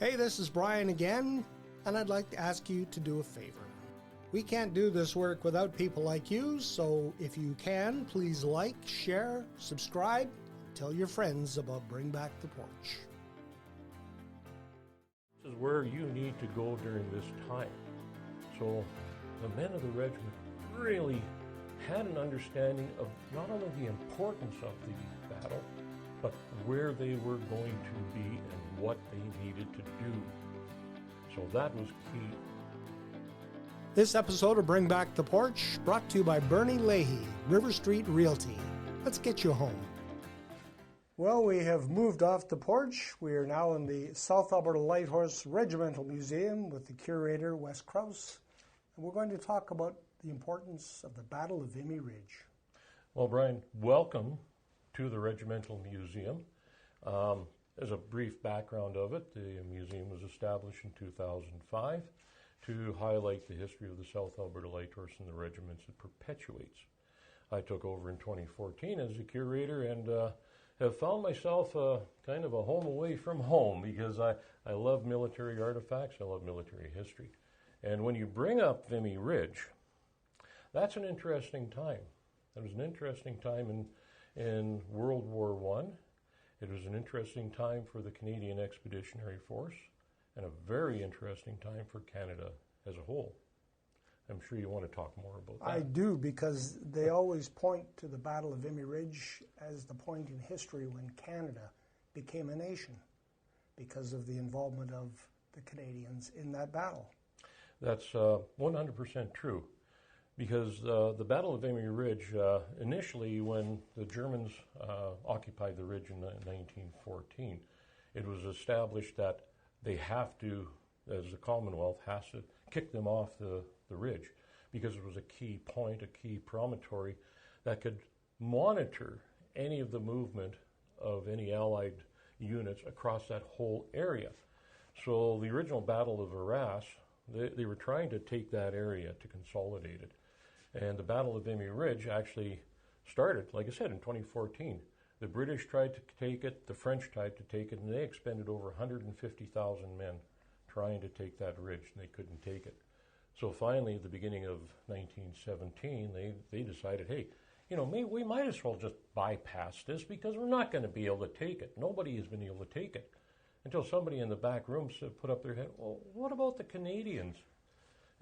Hey, this is Brian again, and I'd like to ask you to do a favor. We can't do this work without people like you, so if you can, please like, share, subscribe, tell your friends about Bring Back the Porch. This is where you need to go during this time. So the men of the regiment really had an understanding of not only the importance of the battle, but where they were going to be and what they needed to do. So that was key. This episode of Bring Back the Porch brought to you by Bernie Leahy, River Street Realty. Let's get you home. Well, we have moved off the porch. We are now in the South Alberta Light Horse Regimental Museum with the curator, Wes Krause. And we're going to talk about the importance of the Battle of Vimy Ridge. Well, Brian, welcome to the Regimental Museum. As a brief background of it, the museum was established in 2005 to highlight the history of the South Alberta Light Horse and the regiments it perpetuates. I took over in 2014 as a curator and have found myself kind of a home away from home because I love military artifacts, I love military history. And when you bring up Vimy Ridge, that's an interesting time. It was an interesting time in World War I. It was an interesting time for the Canadian Expeditionary Force and a very interesting time for Canada as a whole. I'm sure you want to talk more about that. I do, because they always point to the Battle of Vimy Ridge as the point in history when Canada became a nation because of the involvement of the Canadians in that battle. That's 100% true. Because the Battle of Vimy Ridge, initially when the Germans occupied the ridge in 1914, it was established that they have to, as the Commonwealth, has to kick them off the ridge because it was a key point, a key promontory that could monitor any of the movement of any Allied units across that whole area. So the original Battle of Arras, they were trying to take that area to consolidate it. And the Battle of Vimy Ridge actually started, like I said, in 2014. The British tried to take it, the French tried to take it, and they expended over 150,000 men trying to take that ridge, and they couldn't take it. So finally, at the beginning of 1917, they decided, hey, we might as well just bypass this because we're not going to be able to take it. Nobody has been able to take it. Until somebody in the back room put up their head, well, what about the Canadians?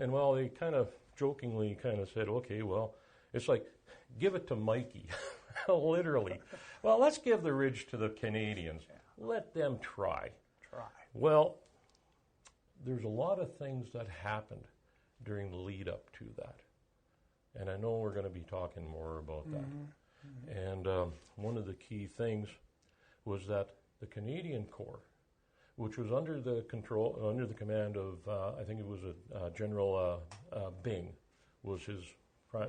And well, they kind of jokingly kind of said, okay, well, it's like, give it to Mikey, literally. Well, let's give the ridge to the Canadians. Let them try. Well, there's a lot of things that happened during the lead up to that. And I know we're going to be talking more about that. Mm-hmm. And one of the key things was that the Canadian Corps, which was under the command of, I think it was General Byng, was his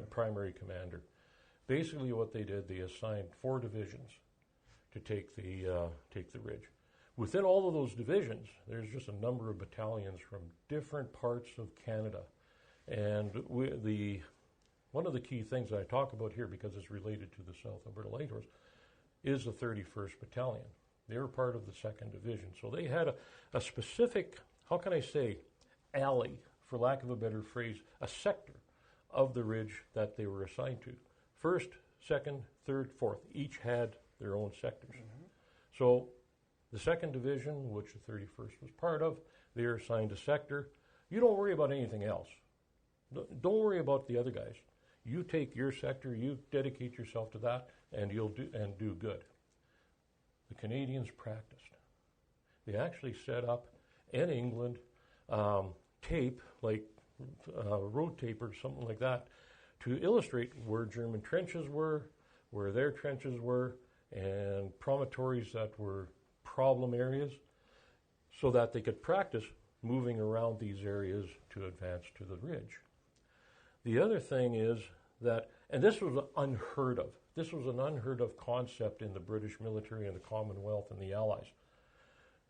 primary commander. Basically what they did, they assigned 4 divisions to take the ridge. Within all of those divisions, there's just a number of battalions from different parts of Canada. And one of the key things that I talk about here, because it's related to the South Alberta Light Horse, is the 31st Battalion. They were part of the 2nd Division. So they had a specific, how can I say, alley, for lack of a better phrase, a sector of the ridge that they were assigned to. 1st, 2nd, 3rd, 4th, each had their own sectors. Mm-hmm. So the 2nd Division, which the 31st was part of, they are assigned a sector. You don't worry about anything else. Don't worry about the other guys. You take your sector, you dedicate yourself to that, and you'll do good. The Canadians practiced. They actually set up in England tape, like road tape or something like that, to illustrate where German trenches were, where their trenches were, and promontories that were problem areas, so that they could practice moving around these areas to advance to the ridge. The other thing is that, and this was unheard of, this was an unheard of concept in the British military and the Commonwealth and the Allies.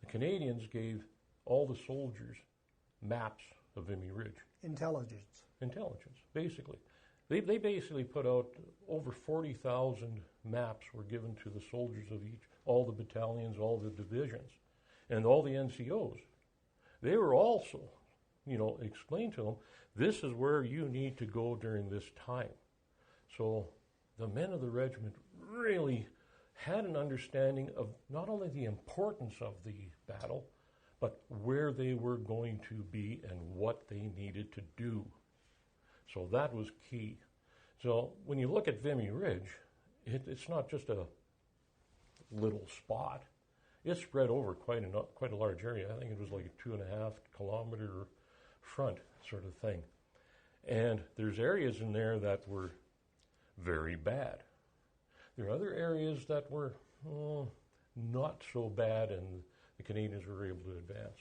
The Canadians gave all the soldiers maps of Vimy Ridge. Intelligence, basically. They basically put out over 40,000 maps were given to the soldiers of all the battalions, all the divisions, and all the NCOs they were also, explained to them, this is where you need to go during this time. So the men of the regiment really had an understanding of not only the importance of the battle, but where they were going to be and what they needed to do. So that was key. So when you look at Vimy Ridge, it's not just a little spot. It's spread over quite a large area. I think it was like a 2.5 kilometer front sort of thing. And there's areas in there that were very bad. There are other areas that were not so bad, and the Canadians were able to advance.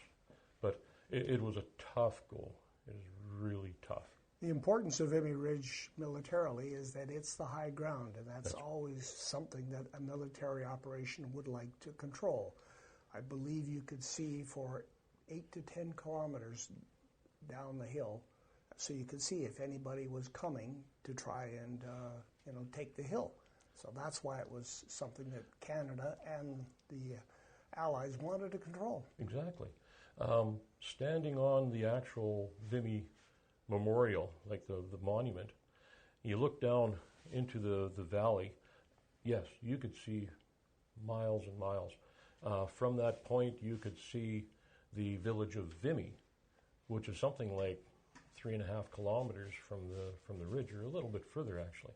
But it was a tough goal. It was really tough. The importance of Vimy Ridge militarily is that it's the high ground, and that's always something that a military operation would like to control. I believe you could see for 8 to 10 kilometers down the hill, so you could see if anybody was coming to try and take the hill. So that's why it was something that Canada and the Allies wanted to control. Exactly. Standing on the actual Vimy Memorial, like the monument, you look down into the valley, yes, you could see miles and miles. From that point, you could see the village of Vimy, which is something like 3.5 kilometers from the ridge, or a little bit further actually,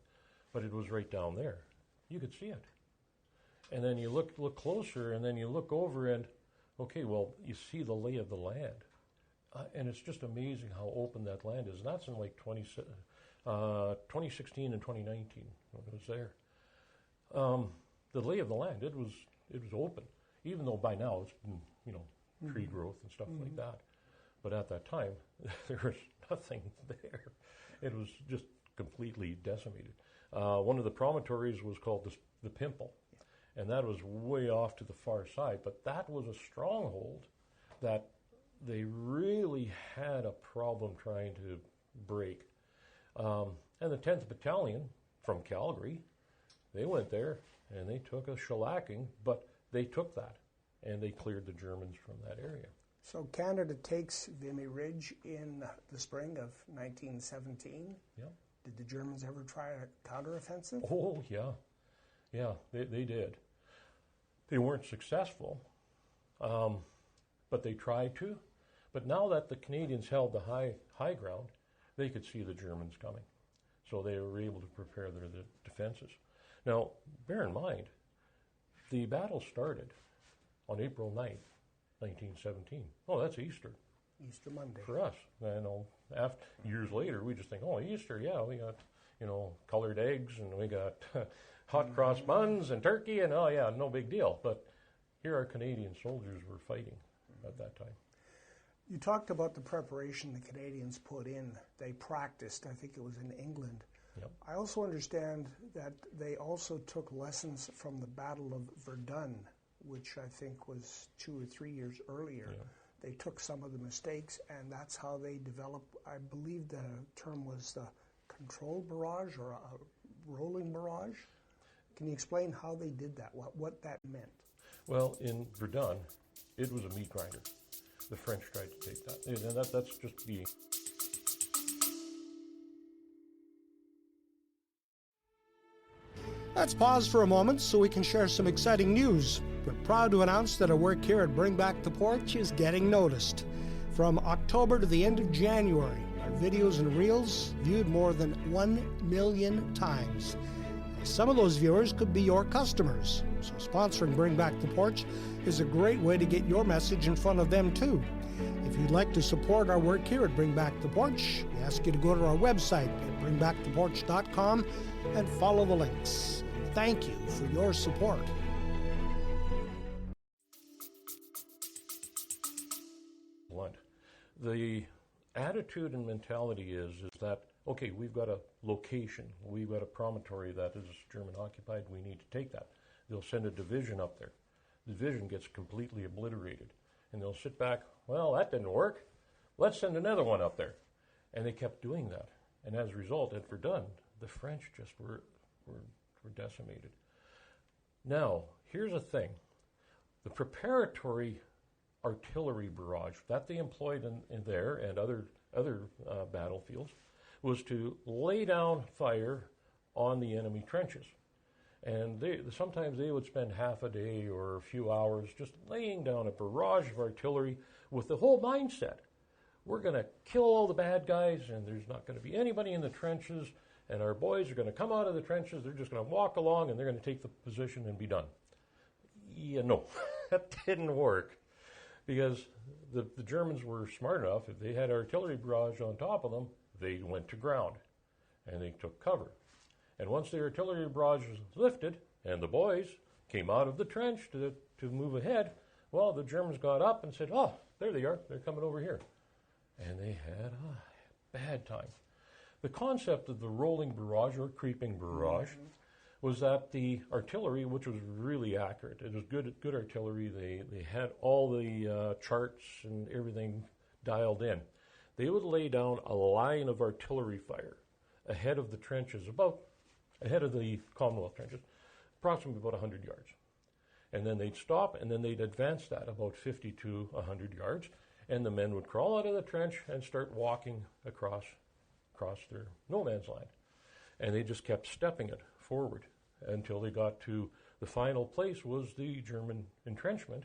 but it was right down there. You could see it. And then you look closer, and then you look over, and okay, well, you see the lay of the land. And it's just amazing how open that land is. And that's in like 2016 and 2019 when it was there. The lay of the land, it was open, even though by now it's been, tree growth and stuff like that. But at that time, there was nothing there. It was just completely decimated. One of the promontories was called the Pimple, and that was way off to the far side. But that was a stronghold that they really had a problem trying to break. And the 10th Battalion from Calgary, they went there and they took a shellacking, but they took that and they cleared the Germans from that area. So Canada takes Vimy Ridge in the spring of 1917. Yeah. Did the Germans ever try a counteroffensive? Oh, yeah. Yeah, they did. They weren't successful, but they tried to. But now that the Canadians held the high ground, they could see the Germans coming. So they were able to prepare their defenses. Now, bear in mind, the battle started on April 9th, 1917. Oh, that's Easter. Easter Monday. For us. Years later, we just think, oh, Easter, yeah, we got, colored eggs, and we got hot cross buns and turkey, and oh, yeah, no big deal. But here our Canadian soldiers were fighting at that time. You talked about the preparation the Canadians put in. They practiced, I think it was in England. Yep. I also understand that they also took lessons from the Battle of Verdun, which I think was 2 or 3 years earlier. Yeah. They took some of the mistakes, and that's how they developed, I believe the term was the controlled barrage or a rolling barrage. Can you explain how they did that, what that meant? Well, in Verdun, it was a meat grinder. The French tried to take that. And that's just being... Let's pause for a moment so we can share some exciting news. We're proud to announce that our work here at Bring Back the Porch is getting noticed. From October to the end of January, our videos and reels viewed more than 1 million times. Some of those viewers could be your customers, so sponsoring Bring Back the Porch is a great way to get your message in front of them too. If you'd like to support our work here at Bring Back the Porch, we ask you to go to our website at bringbacktheporch.com and follow the links. Thank you for your support. The attitude and mentality is that, okay, we've got a location, we've got a promontory that is German occupied, we need to take that. They'll send a division up there. The division gets completely obliterated. And they'll sit back, well, that didn't work. Let's send another one up there. And they kept doing that. And as a result, at Verdun, the French just were decimated. Now, here's a thing. The preparatory artillery barrage that they employed in there and other battlefields was to lay down fire on the enemy trenches. And sometimes they would spend half a day or a few hours just laying down a barrage of artillery with the whole mindset. We're going to kill all the bad guys, and there's not going to be anybody in the trenches, and our boys are going to come out of the trenches, they're just going to walk along, and they're going to take the position and be done. Yeah, no, that didn't work, because the Germans were smart enough. If they had artillery barrage on top of them, they went to ground, and they took cover. And once the artillery barrage was lifted, and the boys came out of the trench to move ahead, well, the Germans got up and said, oh, there they are, they're coming over here. And they had a bad time. The concept of the rolling barrage or creeping barrage was that the artillery, which was really accurate, it was good artillery, they had all the charts and everything dialed in. They would lay down a line of artillery fire ahead of the trenches, ahead of the Commonwealth trenches, approximately about 100 yards. And then they'd stop, and then they'd advance that about 50 to 100 yards, and the men would crawl out of the trench and start walking across their no man's land. And they just kept stepping it forward until they got to the final place was the German entrenchment,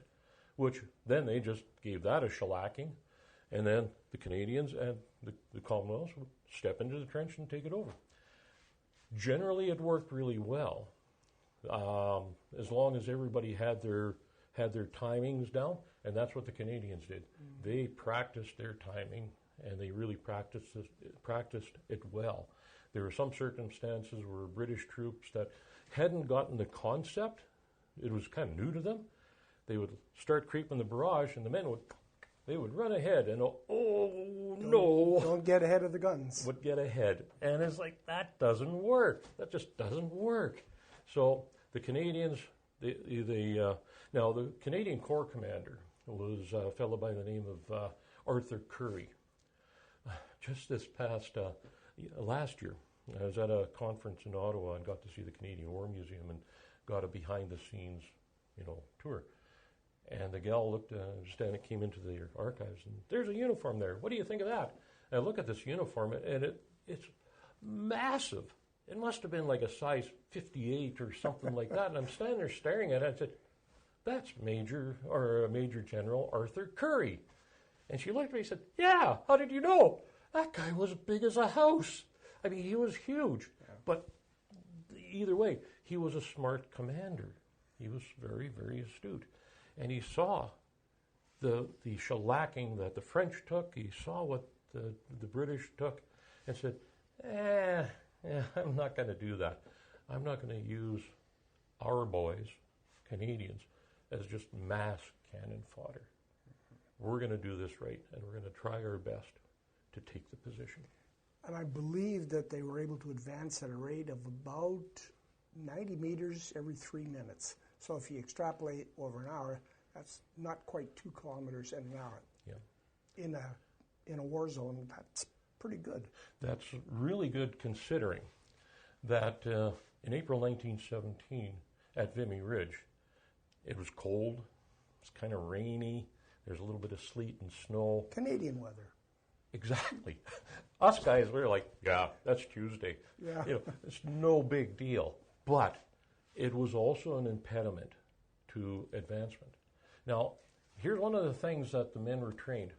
which then they just gave that a shellacking, and then the Canadians and the Commonwealth would step into the trench and take it over. Generally, it worked really well, as long as everybody had their timings down, and that's what the Canadians did. They practiced their timing, and they really practiced it well. There were some circumstances where British troops that hadn't gotten the concept, it was kind of new to them, they would start creeping the barrage, and the men would run ahead, and don't get ahead of the guns. Would get ahead. And it's like, that doesn't work. That just doesn't work. So the Canadians, now the Canadian Corps commander was a fellow by the name of Arthur Currie. Just this past, last year, I was at a conference in Ottawa and got to see the Canadian War Museum and got a behind-the-scenes, tour. And the gal came into the archives, and there's a uniform there. What do you think of that? And I look at this uniform, and it's massive. It must have been like a size 58 or something like that. And I'm standing there staring at it, and I said, that's Major General Arthur Currie. And she looked at me and said, yeah, how did you know? That guy was as big as a house. I mean, he was huge. Yeah. But either way, he was a smart commander. He was very, very astute. And he saw the shellacking that the French took. He saw what the British took and said, I'm not going to do that. I'm not going to use our boys, Canadians, as just mass cannon fodder. We're going to do this right, and we're going to try our best to take the position. And I believe that they were able to advance at a rate of about 90 meters every 3 minutes. So if you extrapolate over an hour, that's not quite 2 kilometers an hour. Yeah. In a war zone, that's pretty good. That's really good, considering that in April 1917 at Vimy Ridge, it was cold, it's kind of rainy, there's a little bit of sleet and snow. Canadian weather. Exactly. Us guys, we were like, yeah, that's Tuesday. Yeah. It's no big deal. But it was also an impediment to advancement. Now, here's one of the things that the men were trained.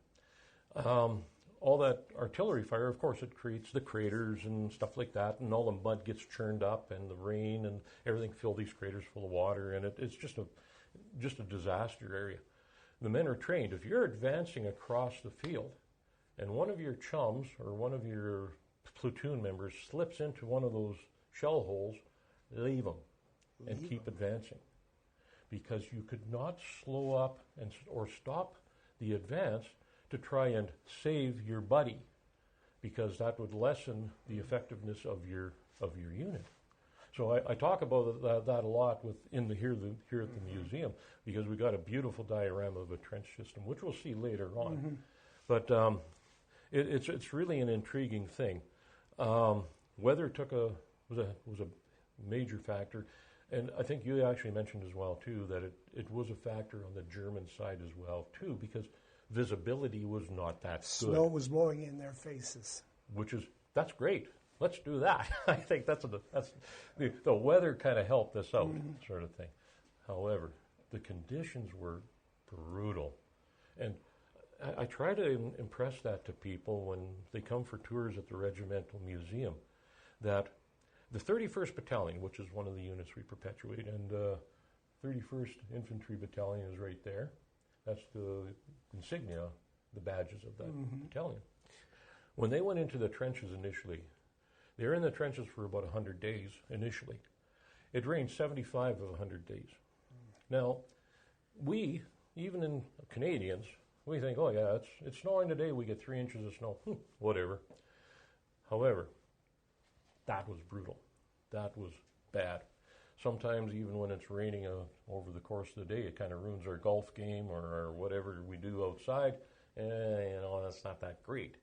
All that artillery fire, of course, it creates the craters and stuff like that, and all the mud gets churned up, and the rain and everything fill these craters full of water, and it's just a disaster area. The men are trained. If you're advancing across the field, and one of your chums or one of your platoon members slips into one of those shell holes, leave them and keep advancing, because you could not slow up or stop the advance to try and save your buddy, because that would lessen the effectiveness of your unit. So I talk about that a lot here at the museum, because we got a beautiful diagram of a trench system, which we'll see later on. Mm-hmm. But it's really an intriguing thing. Weather was a major factor, And I think you actually mentioned as well, too, that it was a factor on the German side as well, too, because visibility was not that good. Snow was blowing in their faces. That's great. Let's do that. I think that's the weather kind of helped us out, sort of thing. However, the conditions were brutal. And I try to impress that to people when they come for tours at the Regimental Museum, that the 31st Battalion, which is one of the units we perpetuate, and 31st Infantry Battalion is right there. That's the insignia, the badges of that battalion. When they went into the trenches initially, they were in the trenches for about 100 days initially. It rained 75 of 100 days. Now, we, even in Canadians, we think, oh yeah, it's snowing today, we get 3 inches of snow, whatever. However, that was brutal. That was bad. Sometimes even when it's raining over the course of the day, it kind of ruins our golf game or whatever we do outside. That's not that great.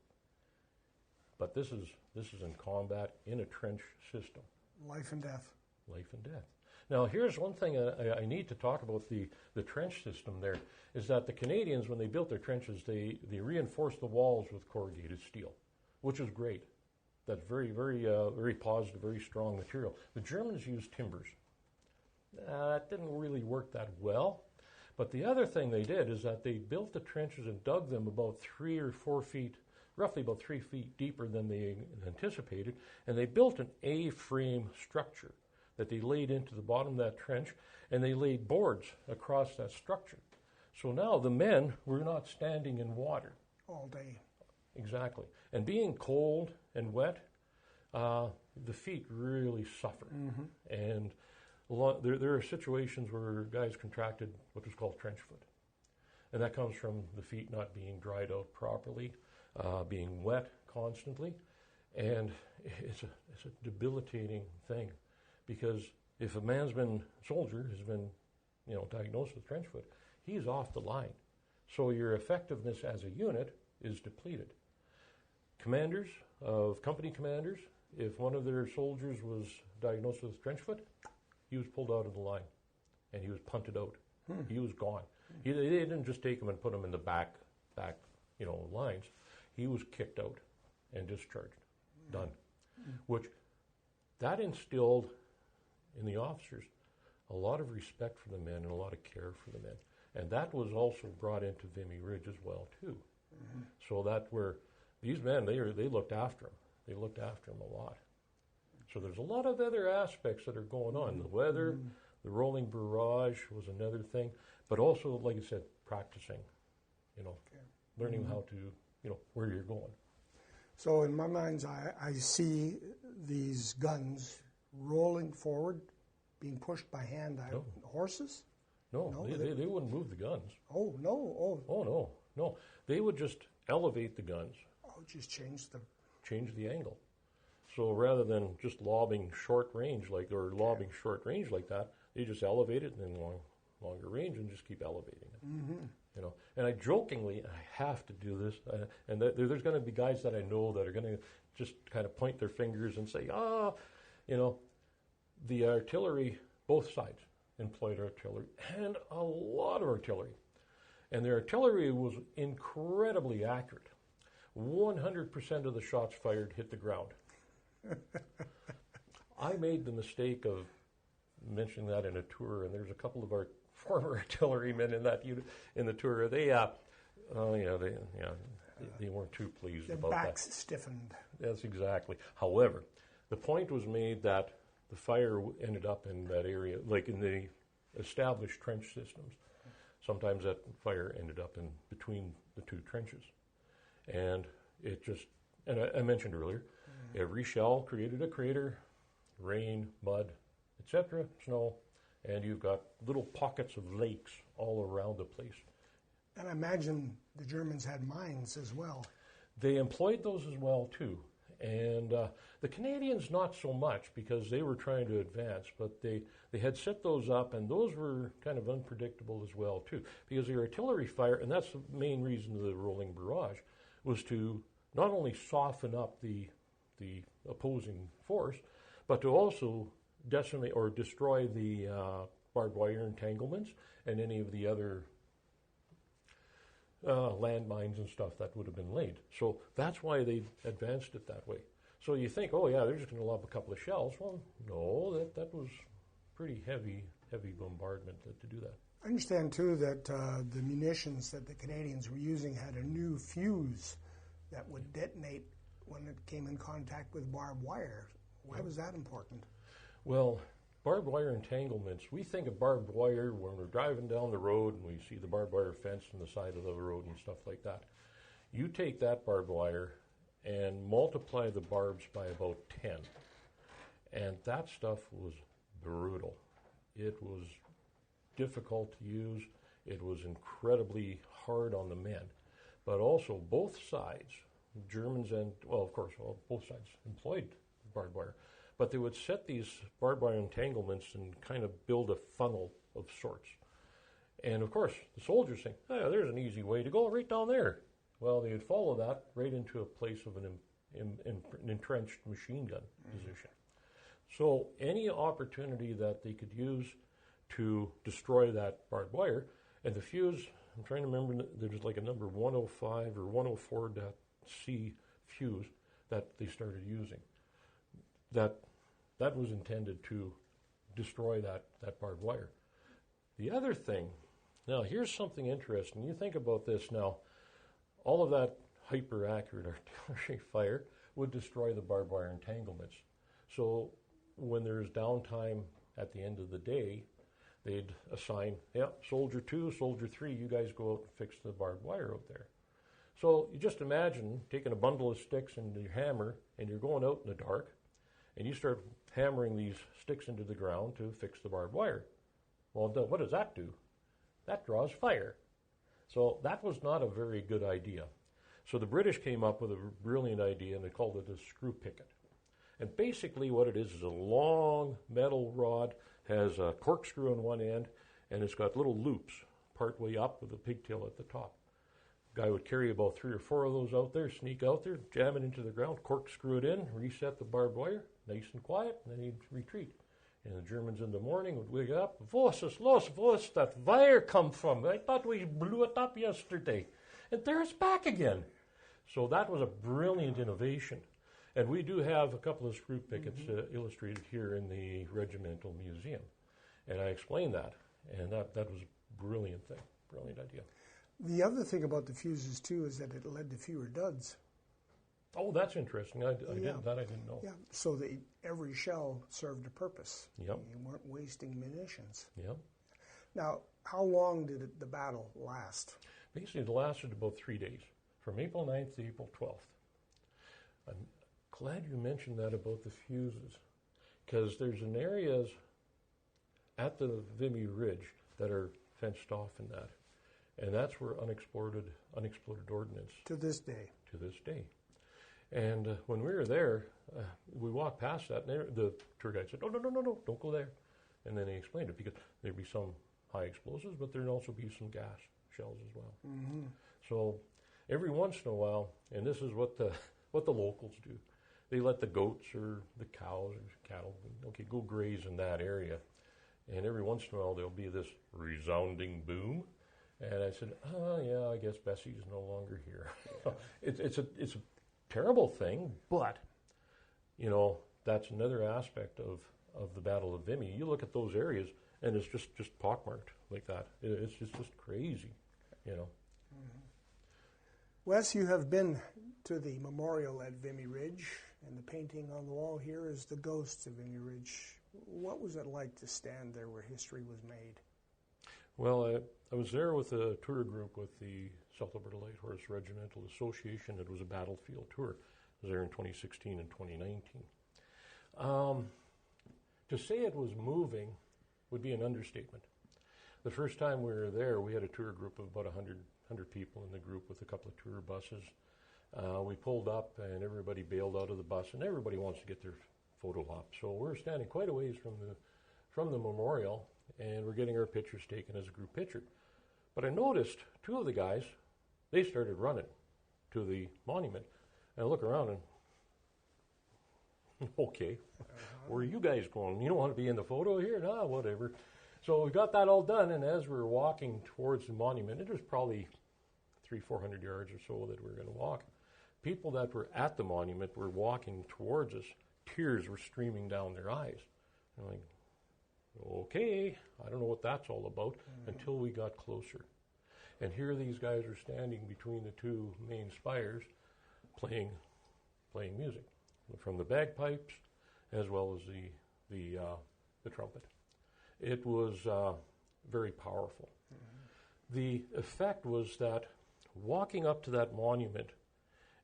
But this is in combat, in a trench system. Life and death. Life and death. Now, here's one thing I need to talk about the trench system there, is that the Canadians, when they built their trenches, they reinforced the walls with corrugated steel, which is great. That's very, very, very positive, very strong material. The Germans used timbers. That didn't really work that well. But the other thing they did is that they built the trenches and dug them about 3 or 4 feet, roughly about 3 feet deeper than they anticipated, and they built an A-frame structure that they laid into the bottom of that trench, and they laid boards across that structure. So now the men were not standing in water. All day. Exactly. And being cold and wet, the feet really suffer. And there are situations where guys contracted what was called trench foot. And that comes from the feet not being dried out properly, being wet constantly. And it's a debilitating thing, because if a soldier has been diagnosed with trench foot, he's off the line. So your effectiveness as a unit is depleted. Company commanders, if one of their soldiers was diagnosed with trench foot, he was pulled out of the line and he was punted out. He was gone. They didn't just take him and put him in the back lines. He was kicked out and discharged. Done. Which that instilled in the officers a lot of respect for the men and a lot of care for the men. And that was also brought into Vimy Ridge as well, too. So that where these men, they looked after him. They looked after him a lot. So there's a lot of other aspects that are going on. The weather, the rolling barrage was another thing. But also, like I said, practicing, learning how to, where you're going. So in my mind's eye, I see these guns rolling forward, being pushed by hand horses? No, they wouldn't move the guns. Oh, no. Oh, no. They would just elevate the guns. Oh, just change the angle. So rather than just lobbing short range short range like that, they just elevate it and then longer range and just keep elevating it. And I jokingly, I have to do this, and there's going to be guys that I know that are going to just kind of point their fingers and say, the artillery, both sides employed artillery, and a lot of artillery. And their artillery was incredibly accurate. 100% of the shots fired hit the ground. I made the mistake of mentioning that in a tour, and there's a couple of our former artillerymen in that unit in the tour. They weren't too pleased about that. Their backs stiffened. That's exactly. However, the point was made that the fire ended up in that area, like in the established trench systems. Sometimes that fire ended up in between the two trenches. And it just, and I mentioned earlier, every shell created a crater, rain, mud, etc., snow, and you've got little pockets of lakes all around the place. And I imagine the Germans had mines as well. They employed those as well, too. And the Canadians not so much, because they were trying to advance, but they had set those up, and those were kind of unpredictable as well, too, because the artillery fire, and that's the main reason of the rolling barrage, was to not only soften up the opposing force, but to also decimate or destroy the barbed wire entanglements and any of the other landmines and stuff that would have been laid. So that's why they advanced it that way. So you think, oh yeah, they're just going to lob a couple of shells. Well, no, that was pretty heavy bombardment to do that. I understand too that the munitions that the Canadians were using had a new fuse that would detonate when it came in contact with barbed wire. Why was that important? Well, barbed wire entanglements, we think of barbed wire when we're driving down the road and we see the barbed wire fence on the side of the road and stuff like that. You take that barbed wire and multiply the barbs by about 10. And that stuff was brutal. It was difficult to use. It was incredibly hard on the men. But also both sides, Germans and, well, of course, both sides employed barbed wire. But they would set these barbed wire entanglements and kind of build a funnel of sorts. And of course, the soldiers think, oh, there's an easy way to go right down there. Well, they would follow that right into a place of an entrenched machine gun position. So any opportunity that they could use to destroy that barbed wire, and the fuse, I'm trying to remember, there was like a number 105 or 104.C fuse that they started using. That was intended to destroy that barbed wire. The other thing, now here's something interesting. You think about this now, all of that hyper-accurate artillery fire would destroy the barbed wire entanglements. So when there's downtime at the end of the day, they'd assign, Soldier 2, Soldier 3, you guys go out and fix the barbed wire out there. So you just imagine taking a bundle of sticks and your hammer, and you're going out in the dark, and you start hammering these sticks into the ground to fix the barbed wire. Well, what does that do? That draws fire. So that was not a very good idea. So the British came up with a brilliant idea, and they called it a screw picket. And basically what it is a long metal rod, has a corkscrew on one end, and it's got little loops partway up with a pigtail at the top. Guy would carry about 3 or 4 of those out there, sneak out there, jam it into the ground, corkscrew it in, reset the barbed wire, nice and quiet, and then he'd retreat. And the Germans in the morning would wake up, "Was ist los? Where's that wire come from? I thought we blew it up yesterday." And there it's back again. So that was a brilliant innovation. And we do have a couple of screw pickets illustrated here in the Regimental Museum. And I explained that. And that was a brilliant thing, brilliant idea. The other thing about the fuses, too, is that it led to fewer duds. Oh, that's interesting. I didn't know. Yeah, so every shell served a purpose. Yep. You weren't wasting munitions. Yep. Now, how long did the battle last? Basically, it lasted about 3 days, from April 9th to April 12th. I'm glad you mentioned that about the fuses, because there's an areas at the Vimy Ridge that are fenced off in that, and that's where unexploded ordnance. To this day. To this day. And when we were there, we walked past that, and the tour guide said, "Oh, no, don't go there." And then he explained it, because there'd be some high explosives, but there'd also be some gas shells as well. Mm-hmm. So every once in a while, and this is what the locals do, they let the goats or the cows or cattle, go graze in that area. And every once in a while, there'll be this resounding boom. And I said, "Oh, yeah, I guess Bessie's no longer here." It's a terrible thing, but, that's another aspect of the Battle of Vimy. You look at those areas, and it's just pockmarked like that. It's just crazy, Mm-hmm. Wes, you have been to the memorial at Vimy Ridge, and the painting on the wall here is the ghosts of Vimy Ridge. What was it like to stand there where history was made? Well, I was there with a tour group with the South Alberta Light Horse Regimental Association. It was a battlefield tour. I was there in 2016 and 2019. To say it was moving would be an understatement. The first time we were there, we had a tour group of about 100 people in the group with a couple of tour buses. We pulled up, and everybody bailed out of the bus, and everybody wants to get their photo op. So we're standing quite a ways from the memorial, and we're getting our pictures taken as a group picture. But I noticed 2 of the guys, they started running to the monument. And I look around and, okay, Where are you guys going? You don't want to be in the photo here? No, whatever. So we got that all done, and as we were walking towards the monument, it was probably 300-400 yards or so that we were going to walk. People that were at the monument were walking towards us. Tears were streaming down their eyes. I'm like, okay, I don't know what that's all about until we got closer. And here these guys are standing between the two main spires playing music, from the bagpipes as well as the trumpet. It was very powerful. The effect was that walking up to that monument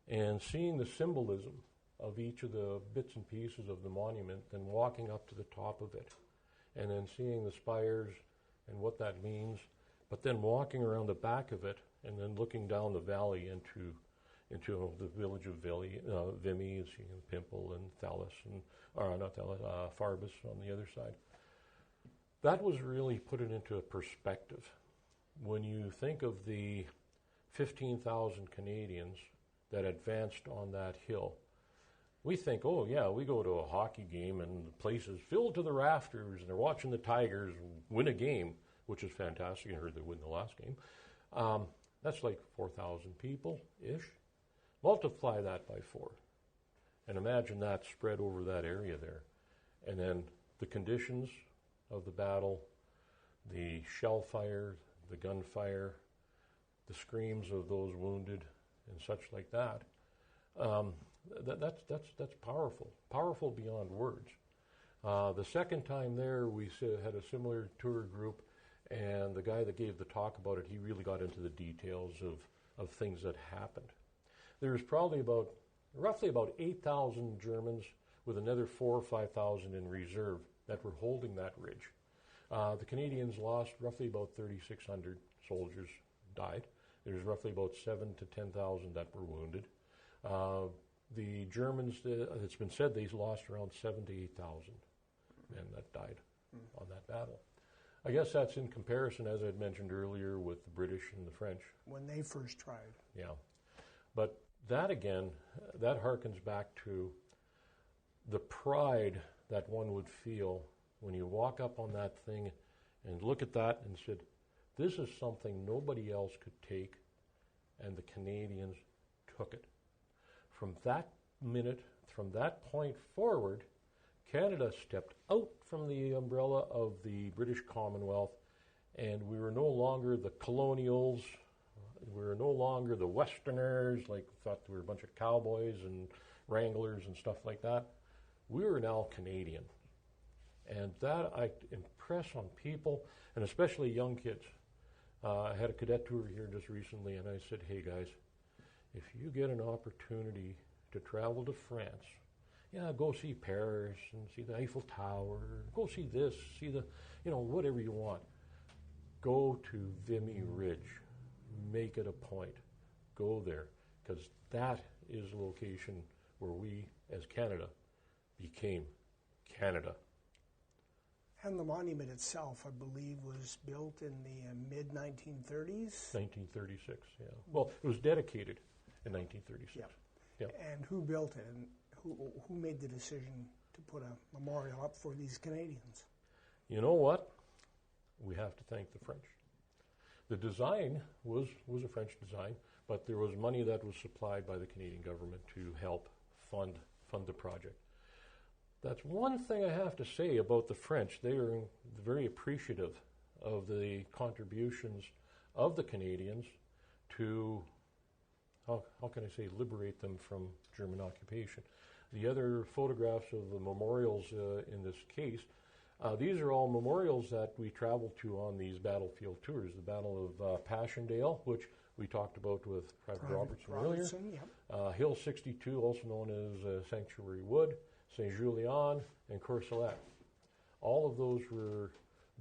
and seeing the symbolism of each of the bits and pieces of the monument, then walking up to the top of it, and then seeing the spires and what that means, but then walking around the back of it and then looking down the valley into the village of Vimy, and seeing Pimple and Farbus on the other side. That was really put it into a perspective. When you think of the 15,000 Canadians that advanced on that hill, we think, oh yeah, we go to a hockey game and the place is filled to the rafters and they're watching the Tigers win a game, which is fantastic. I heard they win the last game. That's like 4,000 people-ish. Multiply that by 4. And imagine that spread over that area there. And then the conditions of the battle, the shell fire, the gunfire, the screams of those wounded, and such like that. That's powerful beyond words. The second time there, we had a similar tour group, and the guy that gave the talk about it, he really got into the details of things that happened. There's probably roughly about 8,000 Germans with another 4,000 or 5,000 in reserve that were holding that ridge. The Canadians lost roughly about 3,600 soldiers died. There's roughly about 7,000 to 10,000 that were wounded. The Germans, it's been said they lost around 7,000 to 8,000 men that died on that battle. I guess that's in comparison, as I had mentioned earlier, with the British and the French. When they first tried. Yeah. But that again, that harkens back to the pride that one would feel when you walk up on that thing and look at that and said, this is something nobody else could take, and the Canadians took it. From that minute, from that point forward, Canada stepped out from the umbrella of the British Commonwealth, and we were no longer the colonials. We were no longer the Westerners, like thought we were a bunch of cowboys and wranglers and stuff like that. We were now Canadian. And that I impress on people, and especially young kids. I had a cadet tour here just recently, and I said, hey guys, if you get an opportunity to travel to France, go see Paris and see the Eiffel Tower, go see this, see the, whatever you want. Go to Vimy Ridge. Make it a point. Go there, because that is the location where we, as Canada, became Canada. And the monument itself, I believe, was built in the mid-1930s? 1936, yeah. Well, it was dedicated in 1936. Yep. Yep. And who built it, and who made the decision to put a memorial up for these Canadians? You know what? We have to thank the French. The design was a French design, but there was money that was supplied by the Canadian government to help fund the project. That's one thing I have to say about the French. They are very appreciative of the contributions of the Canadians to, how can I say, liberate them from German occupation. The other photographs of the memorials in this case, these are all memorials that we traveled to on these battlefield tours. The Battle of Passchendaele, which we talked about with Private Robertson earlier. Yep. Hill 62, also known as Sanctuary Wood, Saint-Julien, and Courcelette. All of those were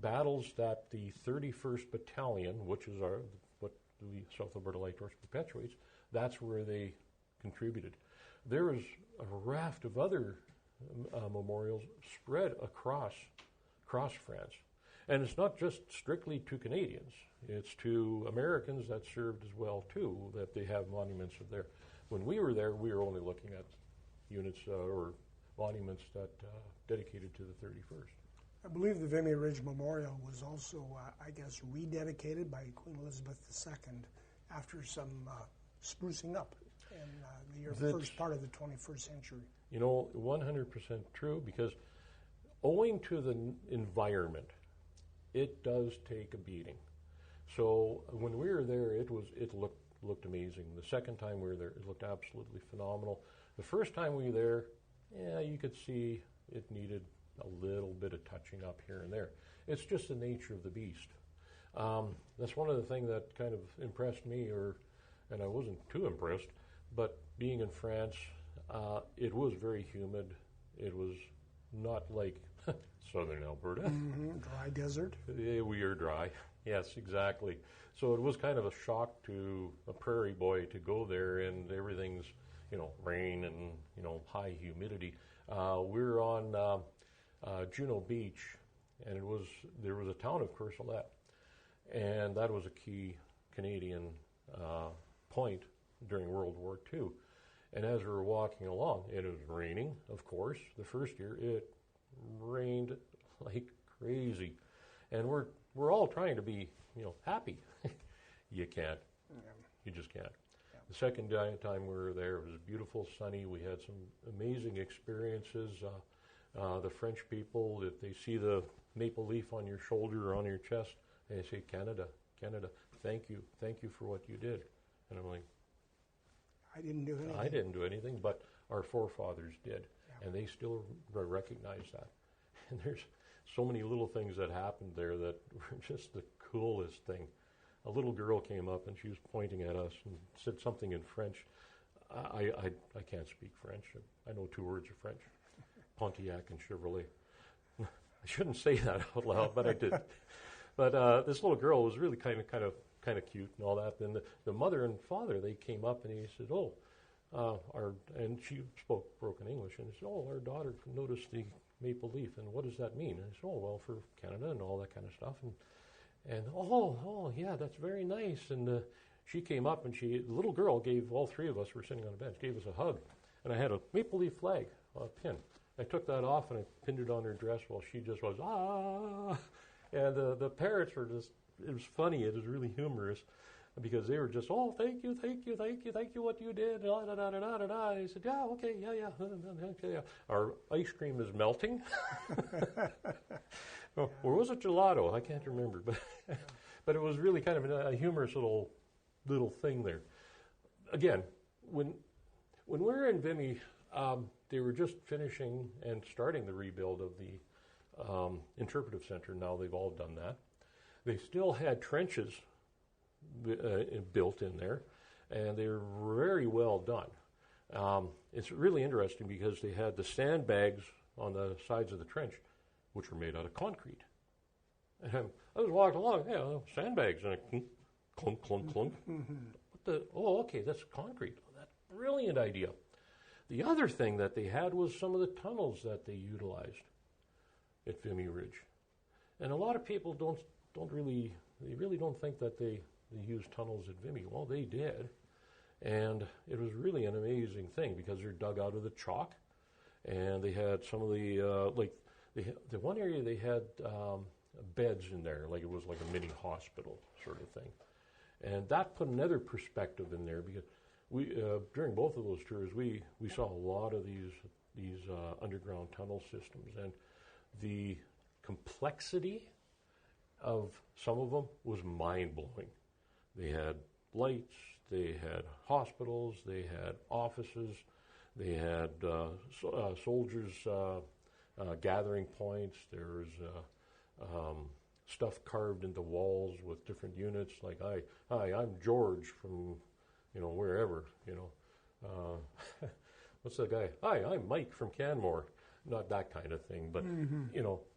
battles that the 31st Battalion, which is what the South Alberta Light Horse perpetuates, that's where they contributed. There is a raft of other memorials spread across France. And it's not just strictly to Canadians. It's to Americans that served as well, too, that they have monuments of there. When we were there, we were only looking at units or monuments that dedicated to the 31st. I believe the Vimy Ridge Memorial was also, rededicated by Queen Elizabeth II after some sprucing up in the first part of the 21st century. 100% true, because owing to the environment, it does take a beating. So when we were there, it looked amazing. The second time we were there, it looked absolutely phenomenal. The first time we were there, you could see it needed a little bit of touching up here and there. It's just the nature of the beast. That's one of the things that kind of impressed me, and I wasn't too impressed, but being in France, it was very humid. It was not like southern Alberta. Mm-hmm. Dry desert. We are dry. Yes, exactly. So it was kind of a shock to a prairie boy to go there, and everything's, rain and, high humidity. We're on Juno Beach, and there was a town of Courcelette, and that was a key Canadian point during World War II. And as we were walking along, it was raining, of course. The first year, it rained like crazy. And we're all trying to be, happy. You can't. Yeah. You just can't. Yeah. The second time we were there, it was beautiful, sunny. We had some amazing experiences. The French people, if they see the maple leaf on your shoulder or on your chest, they say, Canada, Canada, thank you for what you did. And I'm like, I didn't do anything. I didn't do anything, but our forefathers did, Yeah. and they still recognize that. And there's so many little things that happened there that were just the coolest thing. A little girl came up and she was pointing at us and said something in French. I can't speak French. I know 2 words of French, Pontiac and Chevrolet. I shouldn't say that out loud, but I did. But this little girl was really kind of cute and all that. Then the mother and father, they came up and he said, and she spoke broken English, and he said, our daughter noticed the maple leaf, and what does that mean? And I said, well, for Canada and all that kind of stuff. And yeah, that's very nice. And she came up, and the little girl gave all 3 of us, were sitting on a bench, gave us a hug. And I had a maple leaf flag, a pin. I took that off and I pinned it on her dress while she just was, ah. And the parents were just, it was funny, it was really humorous, because they were just, thank you, what you did, da da da da da da. I said, yeah, okay, yeah. Our ice cream is melting. Or was it gelato? I can't remember, but it was really kind of a humorous little thing there. Again, when we were in Vimy, they were just finishing and starting the rebuild of the interpretive center. Now they've all done that. They still had trenches built in there, and they were very well done. It's really interesting because they had the sandbags on the sides of the trench, which were made out of concrete. And I was walking along, sandbags, and I clunk, clunk, clunk. Okay, that's concrete. That's a brilliant idea. The other thing that they had was some of the tunnels that they utilized at Vimy Ridge. And a lot of people don't really think that they used tunnels at Vimy. Well, they did. And it was really an amazing thing because they're dug out of the chalk. And they had some of the, the one area they had beds in there, like it was like a mini hospital sort of thing. And that put another perspective in there because we during both of those tours, we saw a lot of these underground tunnel systems. And the complexity of some of them was mind-blowing. They had lights, they had hospitals, they had offices, they had soldiers' gathering points. There was stuff carved into walls with different units, like, hi, I'm George from, wherever, what's that guy? Hi, I'm Mike from Canmore. Not that kind of thing, but,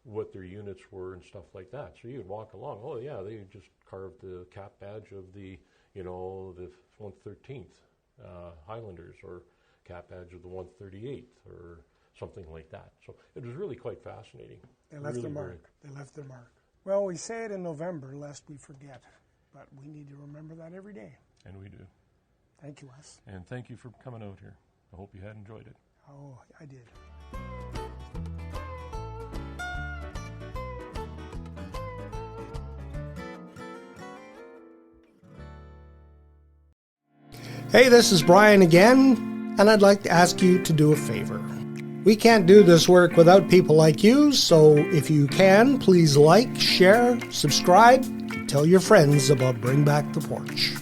what their units were and stuff like that. So you'd walk along, they just carved the cap badge of the 113th Highlanders, or cap badge of the 138th, or something like that. So it was really quite fascinating. They left their mark. They left their mark. Well, we say it in November, lest we forget, but we need to remember that every day. And we do. Thank you, Wes. And thank you for coming out here. I hope you had enjoyed it. Oh, I did. Hey, this is Brian again, and I'd like to ask you to do a favor. We can't do this work without people like you, so if you can, please like, share, subscribe, and tell your friends about Bring Back the Porch.